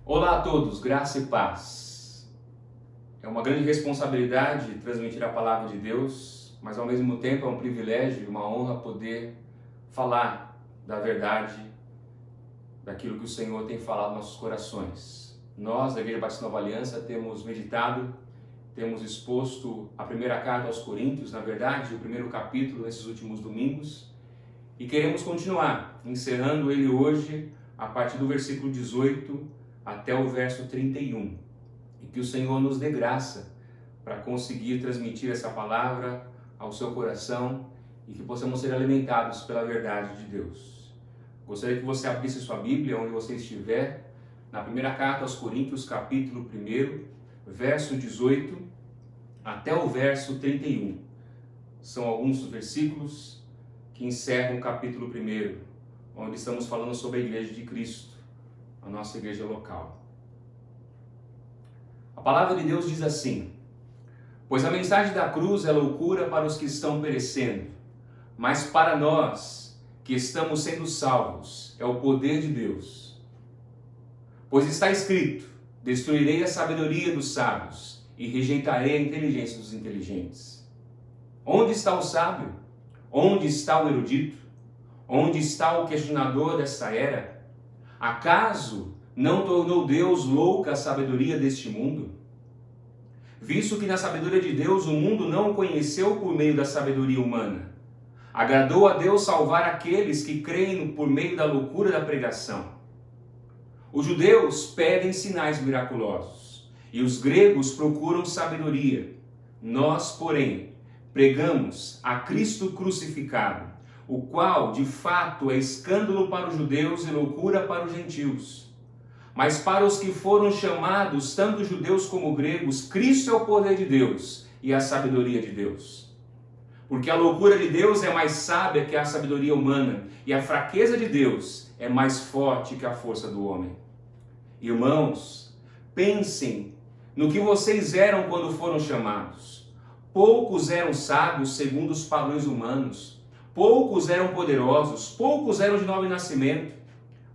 Olá a todos, graça e paz. É uma grande responsabilidade transmitir a palavra de Deus, mas ao mesmo tempo é um privilégio e uma honra poder falar da verdade, daquilo que o Senhor tem falado nos nossos corações. Nós, da Igreja Batista Nova Aliança, temos meditado, temos exposto a primeira carta aos Coríntios, na verdade, o primeiro capítulo nesses últimos domingos, e queremos continuar, encerrando ele hoje a partir do versículo 18 até o verso 31. E que o Senhor nos dê graça para conseguir transmitir essa palavra ao seu coração e que possamos ser alimentados pela verdade de Deus. Gostaria que você abrisse sua Bíblia onde você estiver, na primeira carta aos Coríntios, capítulo 1, verso 18 até o verso 31. São alguns versículos que encerram o capítulo 1, onde estamos falando sobre a Igreja de Cristo, a nossa igreja local. A palavra de Deus diz assim: pois a mensagem da cruz é loucura para os que estão perecendo, mas para nós que estamos sendo salvos é o poder de Deus. Pois está escrito: destruirei a sabedoria dos sábios e rejeitarei a inteligência dos inteligentes. Onde está o sábio? Onde está o erudito? Onde está o questionador dessa era? Acaso não tornou Deus louca a sabedoria deste mundo? Visto que na sabedoria de Deus o mundo não o conheceu por meio da sabedoria humana, agradou a Deus salvar aqueles que creem por meio da loucura da pregação. Os judeus pedem sinais miraculosos e os gregos procuram sabedoria. Nós, porém, pregamos a Cristo crucificado, o qual, de fato, é escândalo para os judeus e loucura para os gentios. Mas para os que foram chamados, tanto judeus como gregos, Cristo é o poder de Deus e a sabedoria de Deus. Porque a loucura de Deus é mais sábia que a sabedoria humana, e a fraqueza de Deus é mais forte que a força do homem. Irmãos, pensem no que vocês eram quando foram chamados. Poucos eram sábios segundo os padrões humanos. Poucos eram poderosos, poucos eram de nobre nascimento,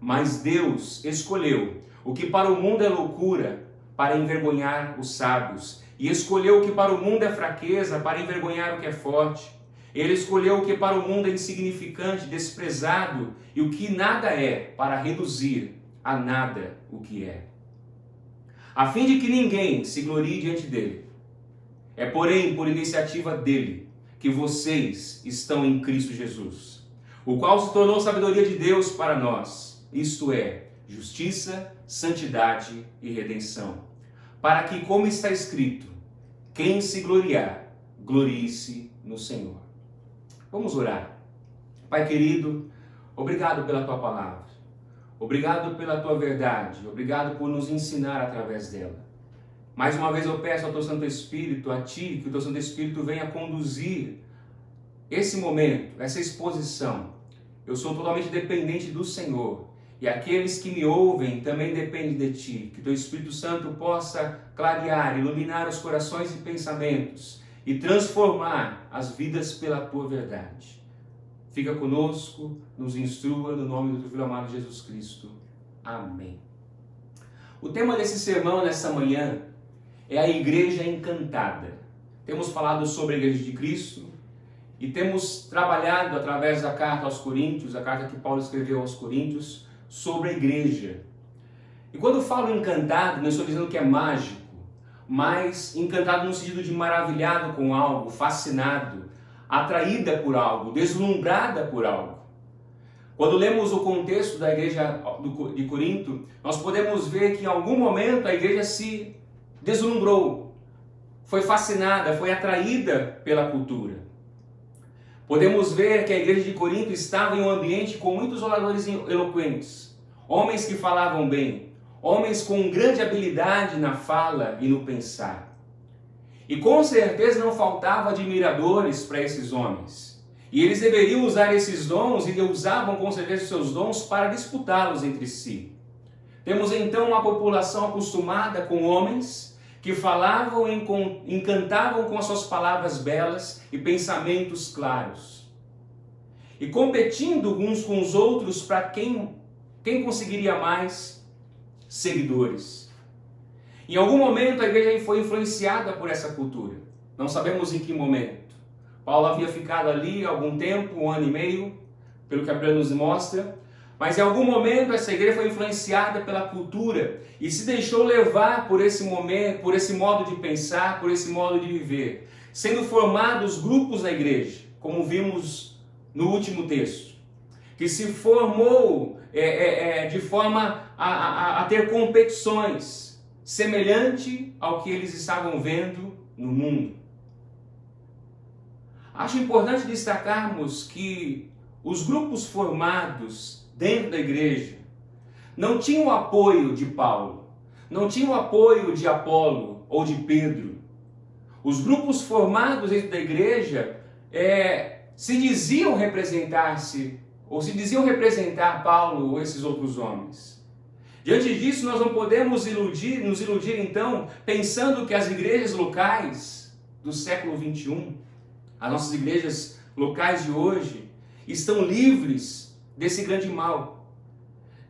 mas Deus escolheu o que para o mundo é loucura, para envergonhar os sábios, e escolheu o que para o mundo é fraqueza, para envergonhar o que é forte. Ele escolheu o que para o mundo é insignificante, desprezado, e o que nada é, para reduzir a nada o que é, a fim de que ninguém se glorie diante dele. É, porém, por iniciativa dele, que vocês estão em Cristo Jesus, o qual se tornou sabedoria de Deus para nós, isto é, justiça, santidade e redenção, para que, como está escrito, quem se gloriar, glorie-se no Senhor. Vamos orar. Pai querido, obrigado pela tua palavra, obrigado pela tua verdade, obrigado por nos ensinar através dela. Mais uma vez eu peço ao teu Santo Espírito, a ti, que o teu Santo Espírito venha conduzir esse momento, essa exposição. Eu sou totalmente dependente do Senhor, e aqueles que me ouvem também dependem de ti. Que teu Espírito Santo possa clarear, iluminar os corações e pensamentos e transformar as vidas pela tua verdade. Fica conosco, nos instrua no nome do teu Filho amado Jesus Cristo. Amém. O tema desse sermão nessa manhã é a Igreja Encantada. Temos falado sobre a Igreja de Cristo e temos trabalhado através da carta aos Coríntios, a carta que Paulo escreveu aos Coríntios, sobre a Igreja. E quando eu falo encantado, não estou dizendo que é mágico, mas encantado no sentido de maravilhado com algo, fascinado, atraída por algo, deslumbrada por algo. Quando lemos o contexto da Igreja de Corinto, nós podemos ver que em algum momento a Igreja se deslumbrou, foi fascinada, foi atraída pela cultura. Podemos ver que a Igreja de Corinto estava em um ambiente com muitos oradores eloquentes, homens que falavam bem, homens com grande habilidade na fala e no pensar. E com certeza não faltava admiradores para esses homens. E eles deveriam usar esses dons, e usavam com certeza os seus dons para disputá-los entre si. Temos então uma população acostumada com homens que falavam e encantavam com as suas palavras belas e pensamentos claros. E competindo uns com os outros para quem conseguiria mais, seguidores. Em algum momento a igreja foi influenciada por essa cultura. Não sabemos em que momento. Paulo havia ficado ali algum tempo, 1 ano e meio, pelo que a Bíblia nos mostra. Mas em algum momento essa igreja foi influenciada pela cultura e se deixou levar por esse momento, por esse modo de pensar, por esse modo de viver. Sendo formados grupos na igreja, como vimos no último texto, que se formou de forma a ter competições, semelhante ao que eles estavam vendo no mundo. Acho importante destacarmos que os grupos formados dentro da igreja não tinham o apoio de Paulo, não tinham o apoio de Apolo ou de Pedro. Os grupos formados dentro da igreja se diziam representar-se, ou se diziam representar Paulo ou esses outros homens. Diante disso, nós não podemos nos iludir então, pensando que as igrejas locais do século XXI, as nossas igrejas locais de hoje, estão livres desse grande mal,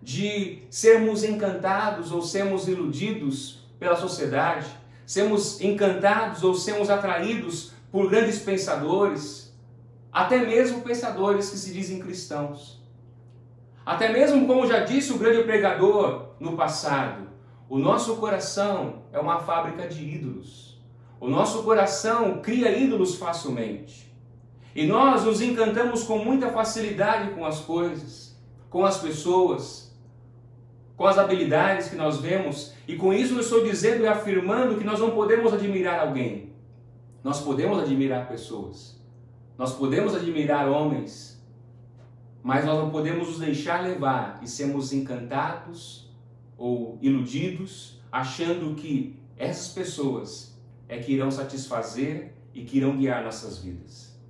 de sermos encantados ou sermos iludidos pela sociedade, sermos encantados ou sermos atraídos por grandes pensadores, até mesmo pensadores que se dizem cristãos. Até mesmo, como já disse o grande pregador no passado, o nosso coração é uma fábrica de ídolos. O nosso coração cria ídolos facilmente. E nós nos encantamos com muita facilidade com as coisas, com as pessoas, com as habilidades que nós vemos. E com isso eu estou dizendo e afirmando que nós não podemos admirar alguém. Nós podemos admirar pessoas. Nós podemos admirar homens. Mas nós não podemos nos deixar levar e sermos encantados ou iludidos, achando que essas pessoas que irão satisfazer e que irão guiar nossas vidas.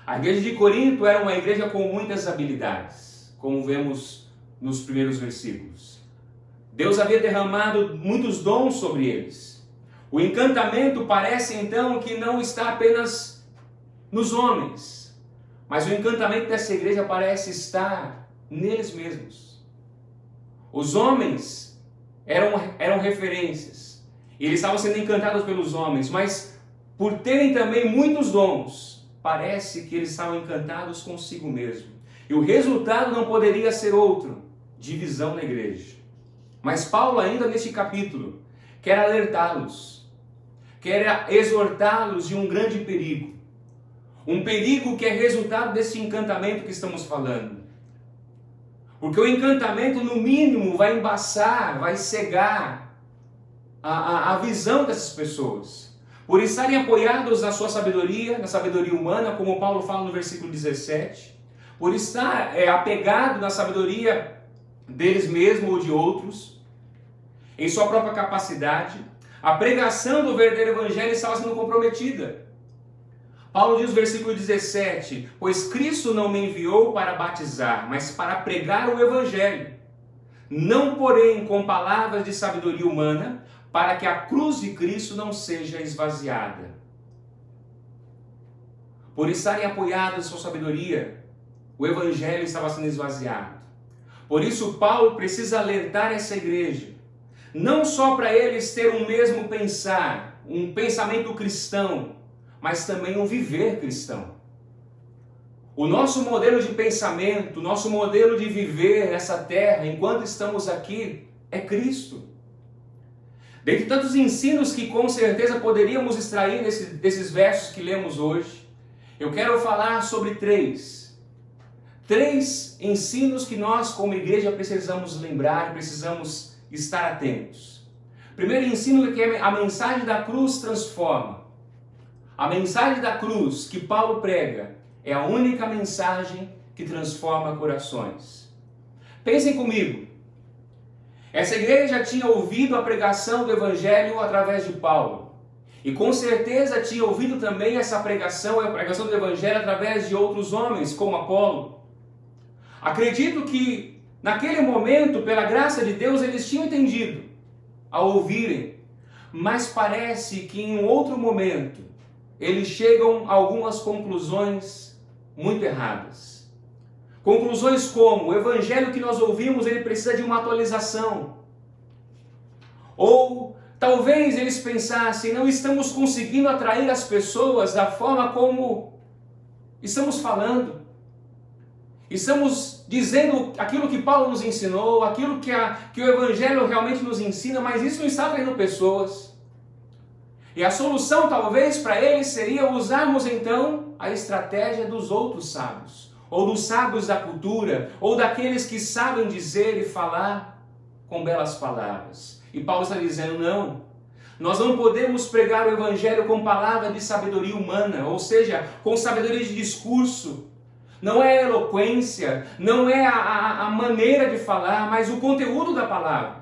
A igreja de Corinto era uma igreja com muitas habilidades, como vemos nos primeiros versículos. Deus havia derramado muitos dons sobre eles. O encantamento parece então que não está apenas nos homens, mas o encantamento dessa igreja parece estar neles mesmos. Os homens eram referências. Eles estavam sendo encantados pelos homens, mas por terem também muitos dons, parece que eles estavam encantados consigo mesmo. E o resultado não poderia ser outro: divisão na igreja. Mas Paulo, ainda neste capítulo, quer alertá-los, quer exortá-los de um grande perigo. Um perigo que é resultado desse encantamento que estamos falando. Porque o encantamento, no mínimo, vai embaçar, vai cegar a visão dessas pessoas. Por estarem apoiados na sua sabedoria, na sabedoria humana, como Paulo fala no versículo 17. Por estar apegado na sabedoria deles mesmos ou de outros, em sua própria capacidade, a pregação do verdadeiro evangelho estava sendo comprometida. Paulo diz no versículo 17: pois Cristo não me enviou para batizar, mas para pregar o evangelho, não porém com palavras de sabedoria humana, para que a cruz de Cristo não seja esvaziada. Por estarem apoiados em sua sabedoria, o evangelho estava sendo esvaziado. Por isso Paulo precisa alertar essa igreja, não só para eles terem um mesmo pensar, um pensamento cristão, mas também um viver cristão. O nosso modelo de pensamento, o nosso modelo de viver nessa terra, enquanto estamos aqui, é Cristo. Dentre tantos ensinos que com certeza poderíamos extrair desses versos que lemos hoje, eu quero falar sobre três ensinos que nós como igreja precisamos lembrar, precisamos estar atentos. Primeiro ensino é que a mensagem da cruz transforma. A mensagem da cruz que Paulo prega é a única mensagem que transforma corações. Pensem comigo. Essa igreja tinha ouvido a pregação do evangelho através de Paulo. E com certeza tinha ouvido também essa pregação, a pregação do evangelho através de outros homens, como Apolo. Acredito que naquele momento, pela graça de Deus, eles tinham entendido ao ouvirem. Mas parece que em um outro momento, eles chegam a algumas conclusões muito erradas. Conclusões como: o evangelho que nós ouvimos, ele precisa de uma atualização. Ou talvez eles pensassem, não estamos conseguindo atrair as pessoas da forma como estamos falando. Estamos dizendo aquilo que Paulo nos ensinou, aquilo que o Evangelho realmente nos ensina, mas isso não está atraindo pessoas. E a solução talvez para eles seria usarmos então a estratégia dos outros sábios, ou dos sábios da cultura, ou daqueles que sabem dizer e falar com belas palavras. E Paulo está dizendo, não, nós não podemos pregar o Evangelho com palavra de sabedoria humana, ou seja, com sabedoria de discurso. Não é a eloquência, não é a maneira de falar, mas o conteúdo da palavra.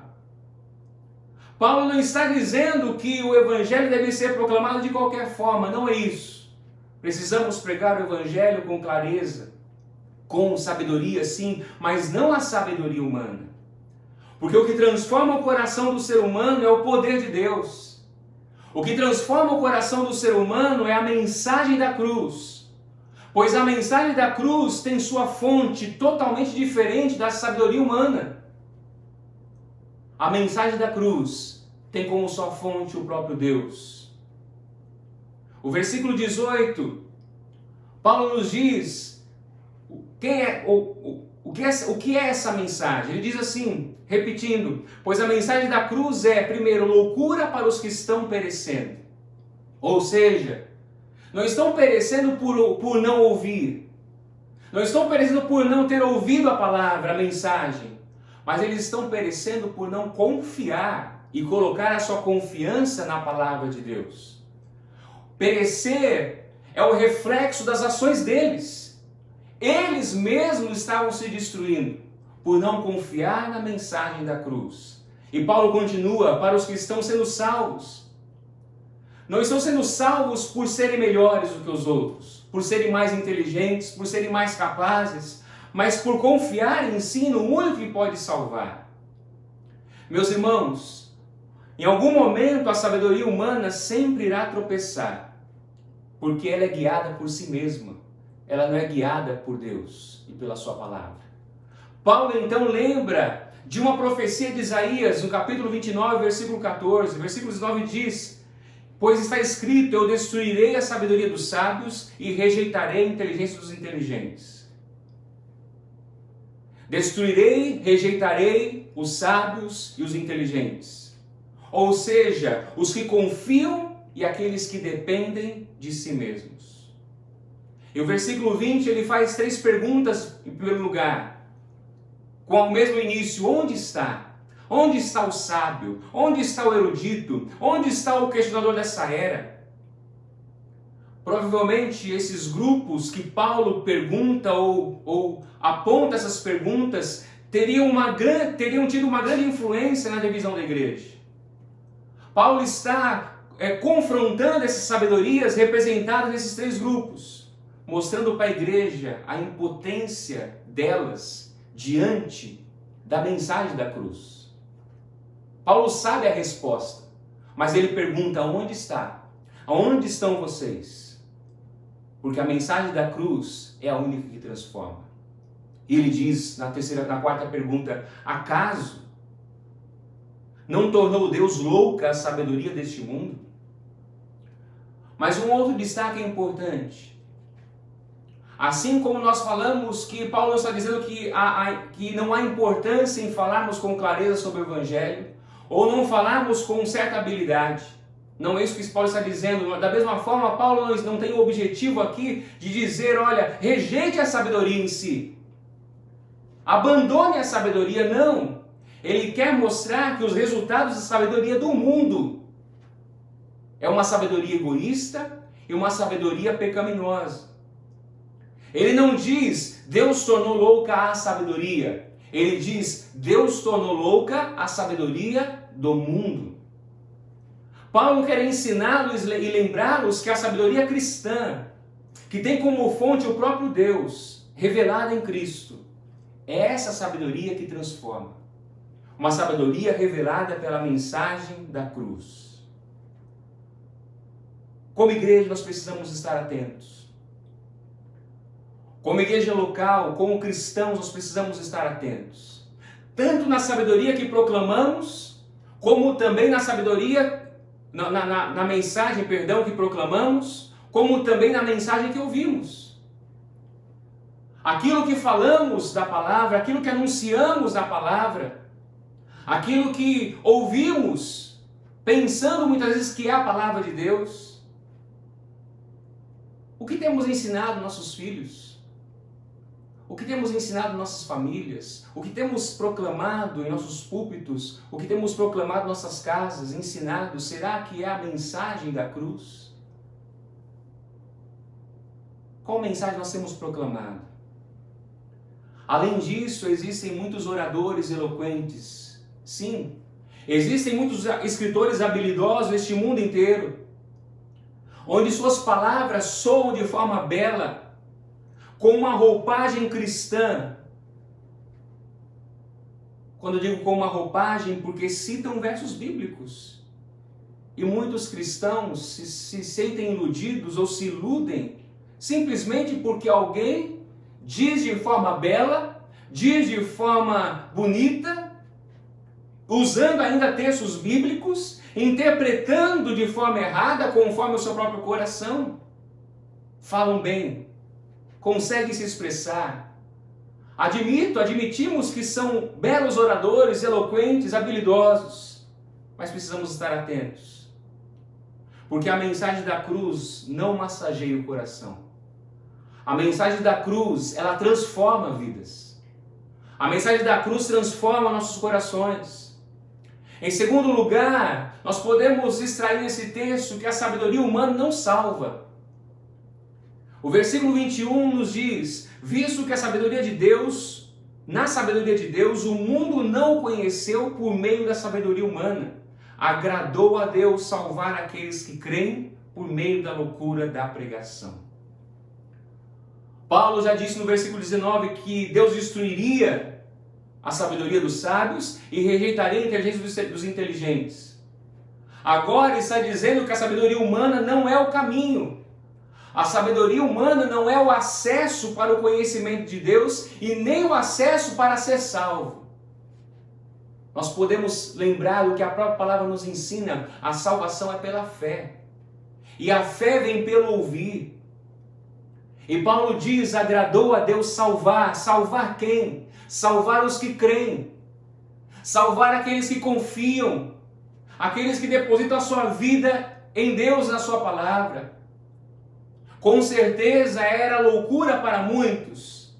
Paulo não está dizendo que o Evangelho deve ser proclamado de qualquer forma, não é isso. Precisamos pregar o Evangelho com clareza, com sabedoria sim, mas não a sabedoria humana. Porque o que transforma o coração do ser humano é o poder de Deus. O que transforma o coração do ser humano é a mensagem da cruz. Pois a mensagem da cruz tem sua fonte totalmente diferente da sabedoria humana. A mensagem da cruz tem como sua fonte o próprio Deus. O versículo 18, Paulo nos diz o que é essa mensagem. Ele diz assim, repetindo, pois a mensagem da cruz é, primeiro, loucura para os que estão perecendo. Ou seja, não estão perecendo por não ouvir. Não estão perecendo por não ter ouvido a palavra, a mensagem. Mas eles estão perecendo por não confiar e colocar a sua confiança na palavra de Deus. Perecer é o reflexo das ações deles. Eles mesmos estavam se destruindo por não confiar na mensagem da cruz. E Paulo continua, para os que estão sendo salvos. Não estão sendo salvos por serem melhores do que os outros, por serem mais inteligentes, por serem mais capazes, mas por confiar em si no único que pode salvar. Meus irmãos, em algum momento a sabedoria humana sempre irá tropeçar, porque ela é guiada por si mesma, ela não é guiada por Deus e pela sua palavra. Paulo então lembra de uma profecia de Isaías, no capítulo 29, versículo 14, versículo 19 diz, pois está escrito, eu destruirei a sabedoria dos sábios e rejeitarei a inteligência dos inteligentes. Destruirei, rejeitarei os sábios e os inteligentes. Ou seja, os que confiam e aqueles que dependem de si mesmos. E o versículo 20, ele faz 3 perguntas em primeiro lugar. Com o mesmo início, onde está? Onde está o sábio? Onde está o erudito? Onde está o questionador dessa era? Provavelmente esses grupos que Paulo pergunta ou aponta essas perguntas teriam tido uma grande influência na divisão da igreja. Paulo está confrontando essas sabedorias representadas nesses 3 grupos, mostrando para a igreja a impotência delas diante da mensagem da cruz. Paulo sabe a resposta, mas ele pergunta, onde está? Aonde estão vocês? Porque a mensagem da cruz é a única que transforma. E ele diz na 4ª pergunta, acaso não tornou Deus louca a sabedoria deste mundo? Mas um outro destaque é importante. Assim como nós falamos que Paulo está dizendo que não há importância em falarmos com clareza sobre o Evangelho, ou não falarmos com certa habilidade. Não é isso que Paulo está dizendo. Da mesma forma, Paulo não tem o objetivo aqui de dizer, olha, rejeite a sabedoria em si. Abandone a sabedoria, não. Ele quer mostrar que os resultados da sabedoria do mundo é uma sabedoria egoísta e uma sabedoria pecaminosa. Ele não diz, Deus tornou louca a sabedoria. Ele diz, Deus tornou louca a sabedoria do mundo. Paulo quer ensiná-los e lembrá-los que a sabedoria cristã, que tem como fonte o próprio Deus, revelado em Cristo, é essa sabedoria que transforma. Uma sabedoria revelada pela mensagem da cruz. Como igreja, nós precisamos estar atentos. Como igreja local, como cristãos, nós precisamos estar atentos. Tanto na sabedoria que proclamamos, como também na sabedoria, na mensagem, perdão, que proclamamos, como também na mensagem que ouvimos. Aquilo que falamos da palavra, aquilo que anunciamos da palavra, aquilo que ouvimos, pensando muitas vezes que é a palavra de Deus. O que temos ensinado nossos filhos? O que temos ensinado nossas famílias? O que temos proclamado em nossos púlpitos? O que temos proclamado em nossas casas, ensinado? Será que é a mensagem da cruz? Qual mensagem nós temos proclamado? Além disso, existem muitos oradores eloquentes. Sim, existem muitos escritores habilidosos neste mundo inteiro, onde suas palavras soam de forma bela, com uma roupagem cristã. Quando eu digo com uma roupagem, porque citam versos bíblicos. E muitos cristãos se sentem iludidos ou se iludem simplesmente porque alguém diz de forma bela, diz de forma bonita, usando ainda textos bíblicos, interpretando de forma errada, conforme o seu próprio coração. Falam bem, conseguem se expressar. Admitimos que são belos oradores, eloquentes, habilidosos, mas precisamos estar atentos, porque a mensagem da cruz não massageia o coração. A mensagem da cruz, ela transforma vidas. A mensagem da cruz transforma nossos corações. Em segundo lugar, nós podemos extrair nesse texto que a sabedoria humana não salva. O versículo 21 nos diz: visto que a sabedoria de Deus, na sabedoria de Deus, o mundo não o conheceu por meio da sabedoria humana. Agradou a Deus salvar aqueles que creem por meio da loucura da pregação. Paulo já disse no versículo 19 que Deus destruiria a sabedoria dos sábios e rejeitaria a inteligência dos inteligentes. Agora está dizendo que a sabedoria humana não é o caminho. A sabedoria humana não é o acesso para o conhecimento de Deus e nem o acesso para ser salvo. Nós podemos lembrar o que a própria palavra nos ensina: a salvação é pela fé. E a fé vem pelo ouvir. E Paulo diz: agradou a Deus salvar. Salvar quem? Salvar os que creem. Salvar aqueles que confiam. Aqueles que depositam a sua vida em Deus, na sua palavra. Com certeza era loucura para muitos,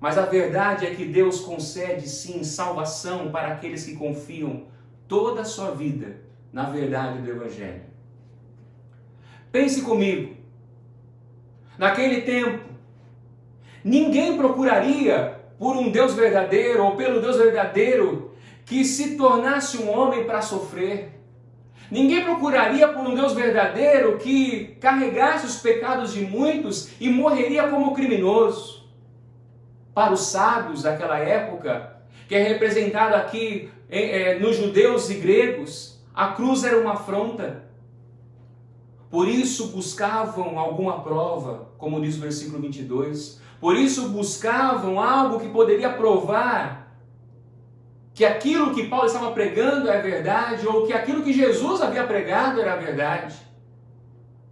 mas a verdade é que Deus concede sim salvação para aqueles que confiam toda a sua vida na verdade do Evangelho. Pense comigo, naquele tempo, ninguém procuraria por um Deus verdadeiro ou pelo Deus verdadeiro que se tornasse um homem para sofrer. Ninguém procuraria por um Deus verdadeiro que carregasse os pecados de muitos e morreria como criminoso. Para os sábios daquela época, que é representado aqui nos judeus e gregos, a cruz era uma afronta. Por isso buscavam alguma prova, como diz o versículo 22. Por isso buscavam algo que poderia provar que aquilo que Paulo estava pregando é verdade, ou que aquilo que Jesus havia pregado era verdade.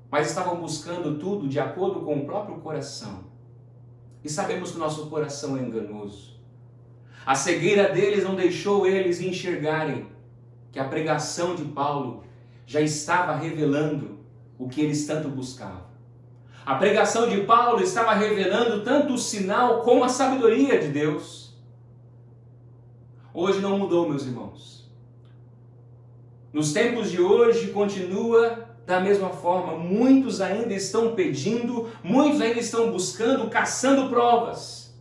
Mas estavam buscando tudo de acordo com o próprio coração. E sabemos que o nosso coração é enganoso. A cegueira deles não deixou eles enxergarem que a pregação de Paulo já estava revelando o que eles tanto buscavam. A pregação de Paulo estava revelando tanto o sinal como a sabedoria de Deus. Hoje não mudou, meus irmãos. Nos tempos de hoje continua da mesma forma. Muitos ainda estão pedindo, muitos ainda estão buscando, caçando provas.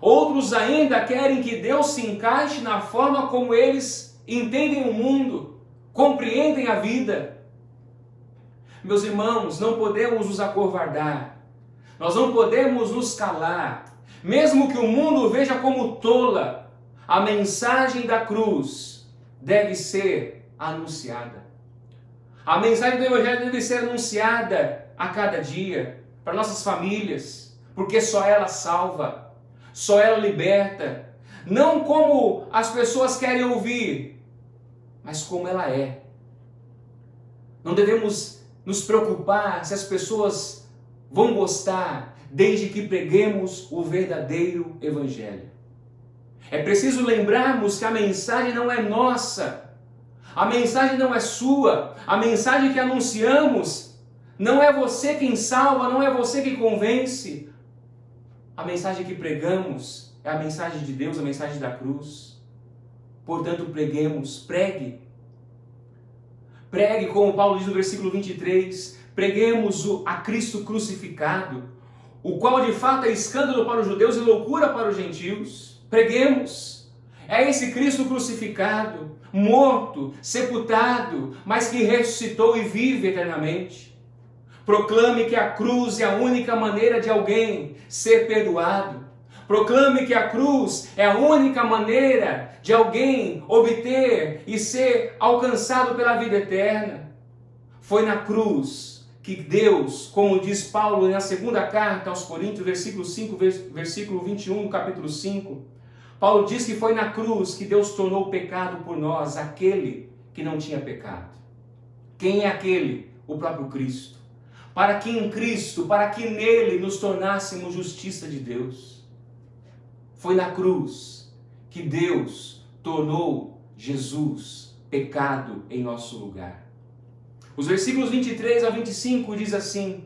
Outros ainda querem que Deus se encaixe na forma como eles entendem o mundo, compreendem a vida. Meus irmãos, não podemos nos acovardar. Nós não podemos nos calar. Mesmo que o mundo veja como tola, a mensagem da cruz deve ser anunciada. A mensagem do Evangelho deve ser anunciada a cada dia, para nossas famílias, porque só ela salva, só ela liberta. Não como as pessoas querem ouvir, mas como ela é. Não devemos nos preocupar se as pessoas vão gostar, desde que preguemos o verdadeiro Evangelho. É preciso lembrarmos que a mensagem não é nossa, a mensagem não é sua, a mensagem que anunciamos não é você quem salva, não é você quem convence. A mensagem que pregamos é a mensagem de Deus, a mensagem da cruz. Portanto, pregue. Pregue, como Paulo diz no versículo 23, preguemos a Cristo crucificado, o qual de fato é escândalo para os judeus e loucura para os gentios. Preguemos. É esse Cristo crucificado, morto, sepultado, mas que ressuscitou e vive eternamente. Proclame que a cruz é a única maneira de alguém ser perdoado. Proclame que a cruz é a única maneira de alguém obter e ser alcançado pela vida eterna. Foi na cruz que Deus, como diz Paulo na segunda carta aos Coríntios, versículo 5, versículo 21, capítulo 5, Paulo diz que foi na cruz que Deus tornou pecado por nós, aquele que não tinha pecado. Quem é aquele? O próprio Cristo. Para que em Cristo, para que nele nos tornássemos justiça de Deus. Foi na cruz que Deus tornou Jesus pecado em nosso lugar. Os versículos 23 a 25 diz assim: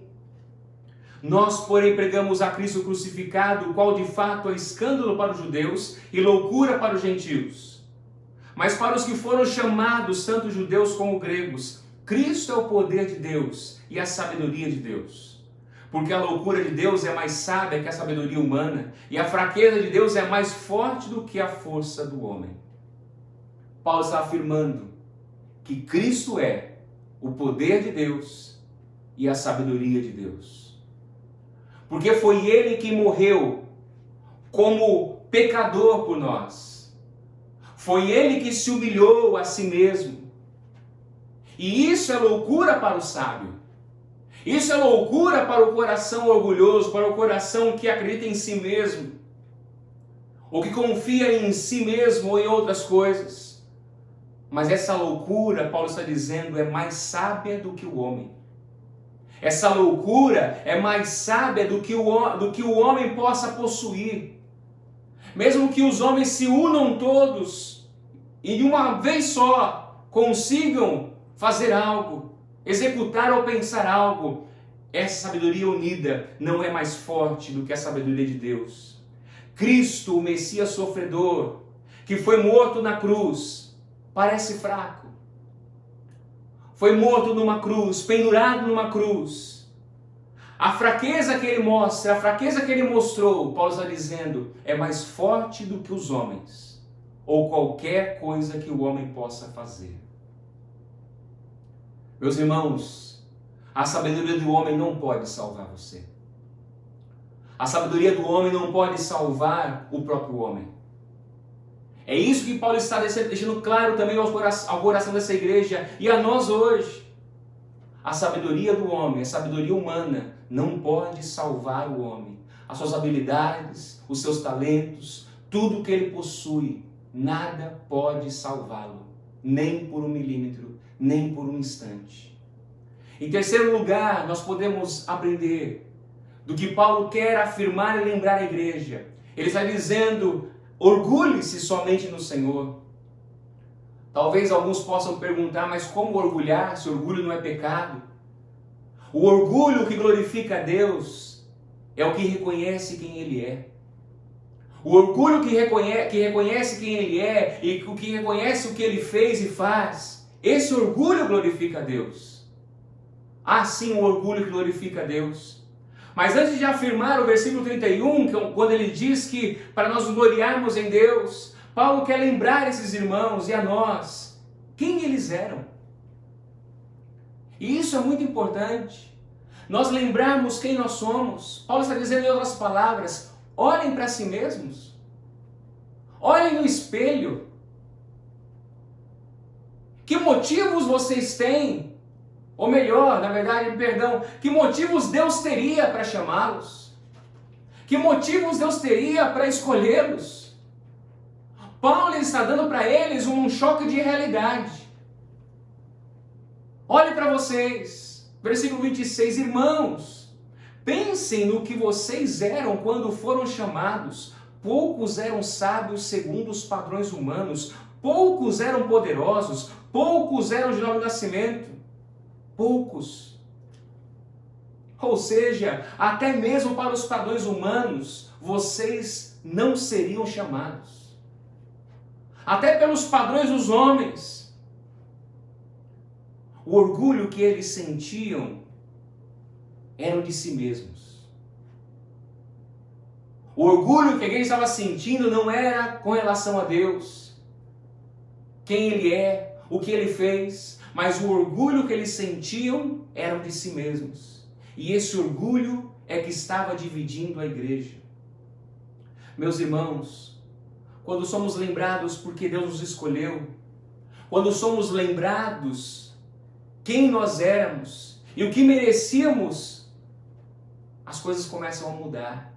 nós, porém, pregamos a Cristo crucificado, o qual de fato é escândalo para os judeus e loucura para os gentios. Mas para os que foram chamados, tanto judeus como gregos, Cristo é o poder de Deus e a sabedoria de Deus. Porque a loucura de Deus é mais sábia que a sabedoria humana, e a fraqueza de Deus é mais forte do que a força do homem. Paulo está afirmando que Cristo é o poder de Deus e a sabedoria de Deus. Porque foi Ele que morreu como pecador por nós. Foi Ele que se humilhou a si mesmo. E isso é loucura para o sábio. Isso é loucura para o coração orgulhoso, para o coração que acredita em si mesmo, ou que confia em si mesmo ou em outras coisas. Mas essa loucura, Paulo está dizendo, é mais sábia do que o homem. Essa loucura é mais sábia do que o homem possa possuir. Mesmo que os homens se unam todos e de uma vez só consigam fazer algo, executar ou pensar algo, essa sabedoria unida não é mais forte do que a sabedoria de Deus. Cristo, o Messias sofredor, que foi morto na cruz, parece fraco. Foi morto numa cruz, pendurado numa cruz. A fraqueza que ele mostra, a fraqueza que ele mostrou, Paulo está dizendo, é mais forte do que os homens, ou qualquer coisa que o homem possa fazer. Meus irmãos, a sabedoria do homem não pode salvar você. A sabedoria do homem não pode salvar o próprio homem. É isso que Paulo está deixando claro também ao coração dessa igreja e a nós hoje. A sabedoria do homem, a sabedoria humana, não pode salvar o homem. As suas habilidades, os seus talentos, tudo que ele possui, nada pode salvá-lo, nem por um milímetro, nem por um instante. Em terceiro lugar, nós podemos aprender do que Paulo quer afirmar e lembrar a igreja. Ele está dizendo: orgulhe-se somente no Senhor. Talvez alguns possam perguntar, mas como orgulhar se orgulho não é pecado? O orgulho que glorifica a Deus é o que reconhece quem Ele é. O orgulho que reconhece quem Ele é e o que reconhece o que Ele fez e faz, esse orgulho glorifica a Deus. Há sim um orgulho que glorifica a Deus. Mas antes de afirmar o versículo 31, quando ele diz que para nós gloriarmos em Deus, Paulo quer lembrar esses irmãos e a nós quem eles eram. E isso é muito importante. Nós lembrarmos quem nós somos. Paulo está dizendo em outras palavras, olhem para si mesmos. Olhem no espelho. Que motivos vocês têm? Ou melhor, na verdade, perdão, que motivos Deus teria para chamá-los? Que motivos Deus teria para escolhê-los? Paulo está dando para eles um choque de realidade. Olhe para vocês, versículo 26, irmãos, pensem no que vocês eram quando foram chamados. Poucos eram sábios segundo os padrões humanos, poucos eram poderosos, poucos eram de nobre nascimento, poucos. Ou seja, até mesmo para os padrões humanos, vocês não seriam chamados. Até pelos padrões dos homens. O orgulho que eles sentiam era de si mesmos. O orgulho que a igreja estava sentindo não era com relação a Deus, quem Ele é, o que Ele fez, mas o orgulho que eles sentiam era de si mesmos. E esse orgulho é que estava dividindo a igreja. Meus irmãos, quando somos lembrados porque Deus nos escolheu, quando somos lembrados quem nós éramos e o que merecíamos, as coisas começam a mudar.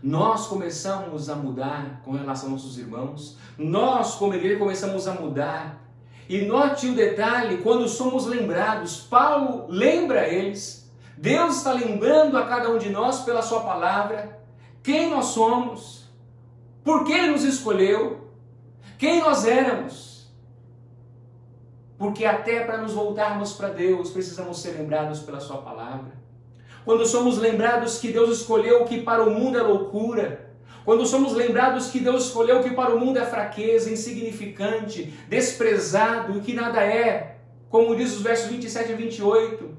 Nós começamos a mudar com relação aos nossos irmãos, nós como igreja começamos a mudar. E note o detalhe, quando somos lembrados, Paulo lembra eles, Deus está lembrando a cada um de nós pela sua palavra, quem nós somos, por que Ele nos escolheu, quem nós éramos. Porque até para nos voltarmos para Deus, precisamos ser lembrados pela sua palavra. Quando somos lembrados que Deus escolheu o que para o mundo é loucura, quando somos lembrados que Deus escolheu o que para o mundo é fraqueza, insignificante, desprezado e que nada é, como diz os versos 27 e 28,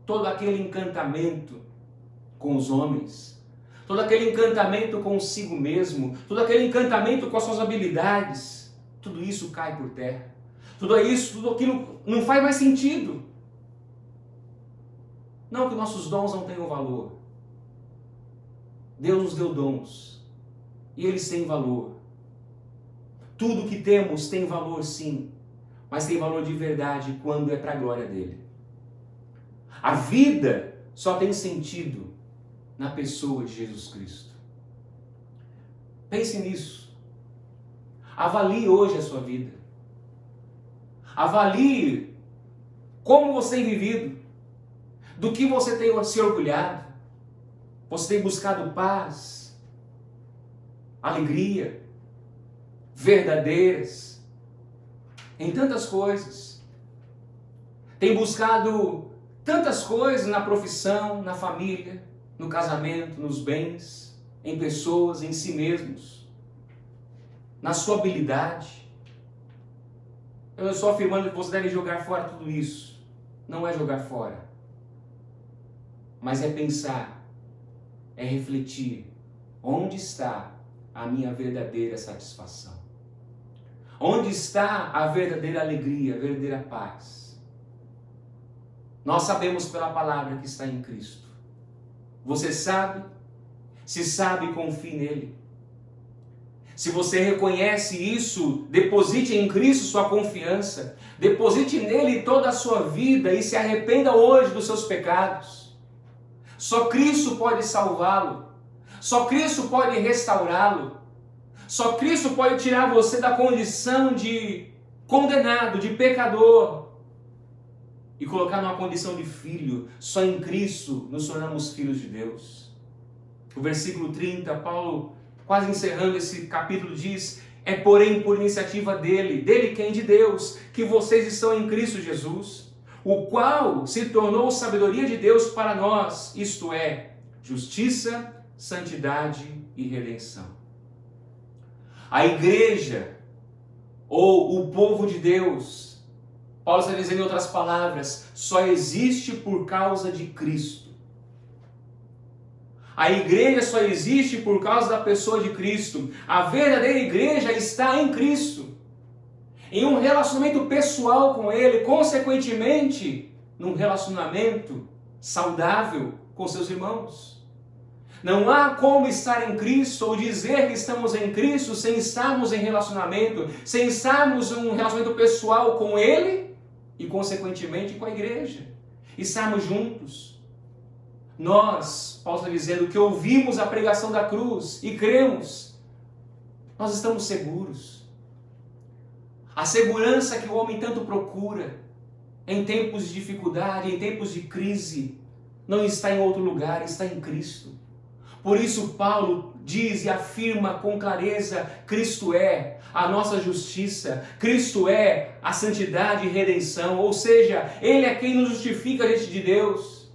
todo aquele encantamento com os homens, todo aquele encantamento consigo mesmo, todo aquele encantamento com as suas habilidades, tudo isso cai por terra. Tudo aquilo não faz mais sentido. Não que nossos dons não tenham valor. Deus nos deu dons. E eles têm valor. Tudo que temos tem valor sim. Mas tem valor de verdade quando é para a glória dele. A vida só tem sentido na pessoa de Jesus Cristo. Pense nisso. Avalie hoje a sua vida. Avalie como você tem vivido. Do que você tem se orgulhado? Você tem buscado paz, alegria, verdadeiras, em tantas coisas. Tem buscado tantas coisas na profissão, na família, no casamento, nos bens, em pessoas, em si mesmos, na sua habilidade. Eu não estou afirmando que você deve jogar fora tudo isso. Não é jogar fora. Mas é pensar, é refletir, onde está a minha verdadeira satisfação? Onde está a verdadeira alegria, a verdadeira paz? Nós sabemos pela palavra que está em Cristo. Você sabe? Se sabe, confie nele. Se você reconhece isso, deposite em Cristo sua confiança, deposite nele toda a sua vida e se arrependa hoje dos seus pecados. Só Cristo pode salvá-lo. Só Cristo pode restaurá-lo. Só Cristo pode tirar você da condição de condenado, de pecador e colocar numa condição de filho. Só em Cristo nos tornamos filhos de Deus. O versículo 30, Paulo, quase encerrando esse capítulo, diz: é porém por iniciativa dele quem? De Deus, que vocês estão em Cristo Jesus, o qual se tornou sabedoria de Deus para nós, isto é, justiça, santidade e redenção. A igreja, ou o povo de Deus, Paulo está dizendo em outras palavras, só existe por causa de Cristo. A igreja só existe por causa da pessoa de Cristo. A verdadeira igreja está em Cristo. Em um relacionamento pessoal com Ele, consequentemente, num relacionamento saudável com seus irmãos. Não há como estar em Cristo ou dizer que estamos em Cristo sem estarmos em relacionamento, sem estarmos em um relacionamento pessoal com Ele e, consequentemente, com a igreja. Estarmos juntos. Nós, Paulo está dizendo, que ouvimos a pregação da cruz e cremos, nós estamos seguros. A segurança que o homem tanto procura, em tempos de dificuldade, em tempos de crise, não está em outro lugar, está em Cristo. Por isso Paulo diz e afirma com clareza: Cristo é a nossa justiça, Cristo é a santidade e redenção, ou seja, Ele é quem nos justifica diante de Deus.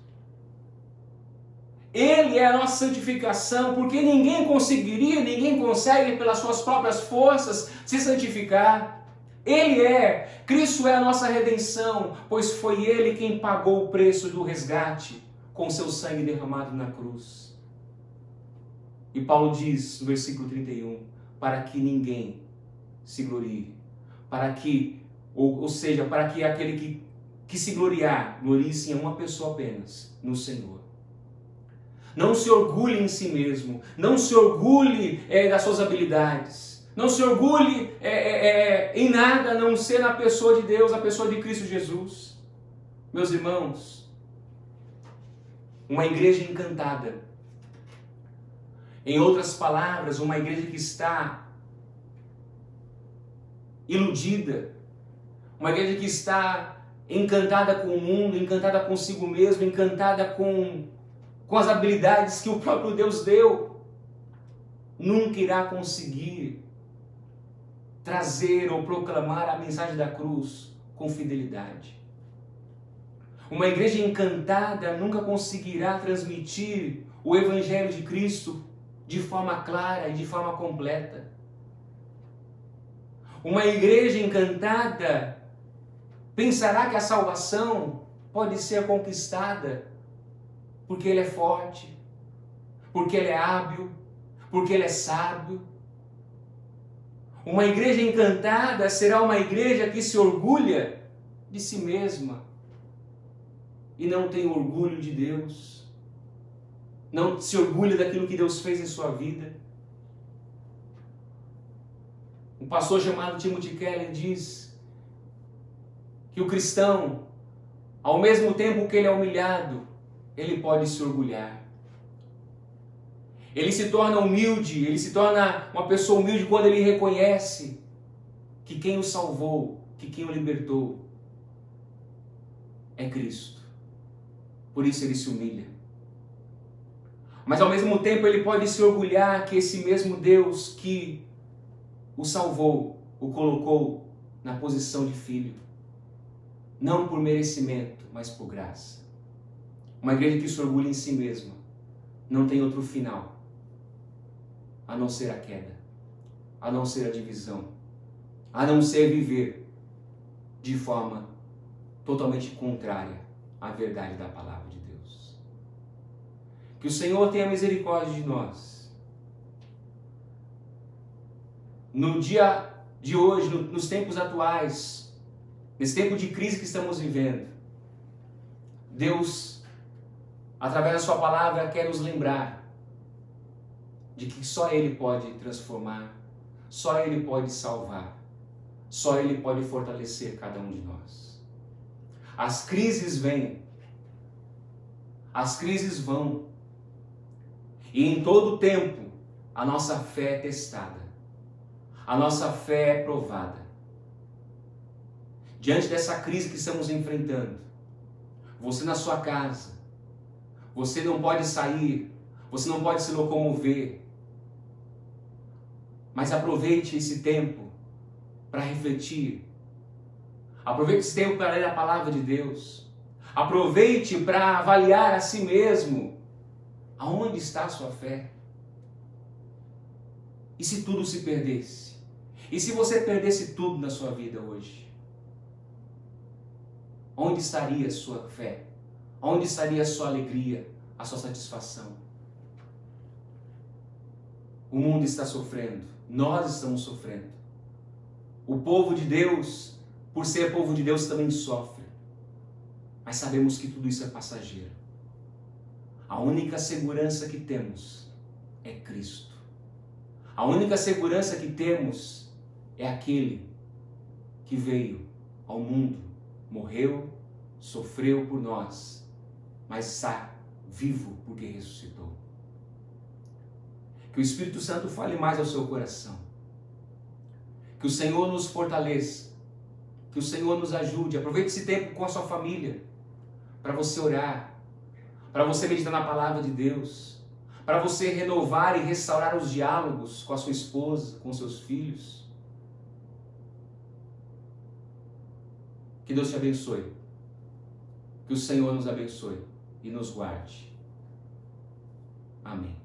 Ele é a nossa santificação, porque ninguém conseguiria, ninguém consegue pelas suas próprias forças se santificar. Cristo é a nossa redenção, pois foi Ele quem pagou o preço do resgate com seu sangue derramado na cruz. E Paulo diz no versículo 31, para que ninguém se glorie, para que, ou seja, para que aquele que se gloriar, glorie-se em uma pessoa apenas, no Senhor. Não se orgulhe em si mesmo, não se orgulhe das suas habilidades, não se orgulhe em nada a não ser na pessoa de Deus, a pessoa de Cristo Jesus. Meus irmãos, uma igreja encantada, em outras palavras, uma igreja que está iludida, uma igreja que está encantada com o mundo, encantada consigo mesmo, encantada com as habilidades que o próprio Deus deu, nunca irá conseguir trazer ou proclamar a mensagem da cruz com fidelidade. Uma igreja encantada nunca conseguirá transmitir o Evangelho de Cristo de forma clara e de forma completa. Uma igreja encantada pensará que a salvação pode ser conquistada porque ele é forte, porque ele é hábil, porque ele é sábio. Uma igreja encantada será uma igreja que se orgulha de si mesma e não tem orgulho de Deus, não se orgulha daquilo que Deus fez em sua vida. Um pastor chamado Timothy Keller diz que o cristão, ao mesmo tempo que ele é humilhado, ele pode se orgulhar. Ele se torna humilde, ele se torna uma pessoa humilde quando ele reconhece que quem o salvou, que quem o libertou é Cristo. Por isso ele se humilha. Mas ao mesmo tempo ele pode se orgulhar que esse mesmo Deus que o salvou, o colocou na posição de filho. Não por merecimento, mas por graça. Uma igreja que se orgulha em si mesma não tem outro final a não ser a queda, a não ser a divisão, a não ser viver de forma totalmente contrária à verdade da palavra de Deus. Que o Senhor tenha misericórdia de nós. No dia de hoje, nos tempos atuais, nesse tempo de crise que estamos vivendo, Deus, através da sua palavra, quer nos lembrar de que só Ele pode transformar, só Ele pode salvar, só Ele pode fortalecer cada um de nós. As crises vêm, as crises vão, e em todo tempo a nossa fé é testada, a nossa fé é provada. Diante dessa crise que estamos enfrentando, você na sua casa, você não pode sair, você não pode se locomover, mas aproveite esse tempo para refletir. Aproveite esse tempo para ler a palavra de Deus. Aproveite para avaliar a si mesmo. Aonde está a sua fé? E se tudo se perdesse? E se você perdesse tudo na sua vida hoje? Onde estaria a sua fé? Onde estaria a sua alegria, a sua satisfação? O mundo está sofrendo, nós estamos sofrendo. O povo de Deus, por ser povo de Deus, também sofre. Mas sabemos que tudo isso é passageiro. A única segurança que temos é Cristo. A única segurança que temos é aquele que veio ao mundo, morreu, sofreu por nós, mas está vivo porque ressuscitou. Que o Espírito Santo fale mais ao seu coração. Que o Senhor nos fortaleça. Que o Senhor nos ajude. Aproveite esse tempo com a sua família, para você orar, para você meditar na palavra de Deus, para você renovar e restaurar os diálogos com a sua esposa, com seus filhos. Que Deus te abençoe. Que o Senhor nos abençoe e nos guarde. Amém.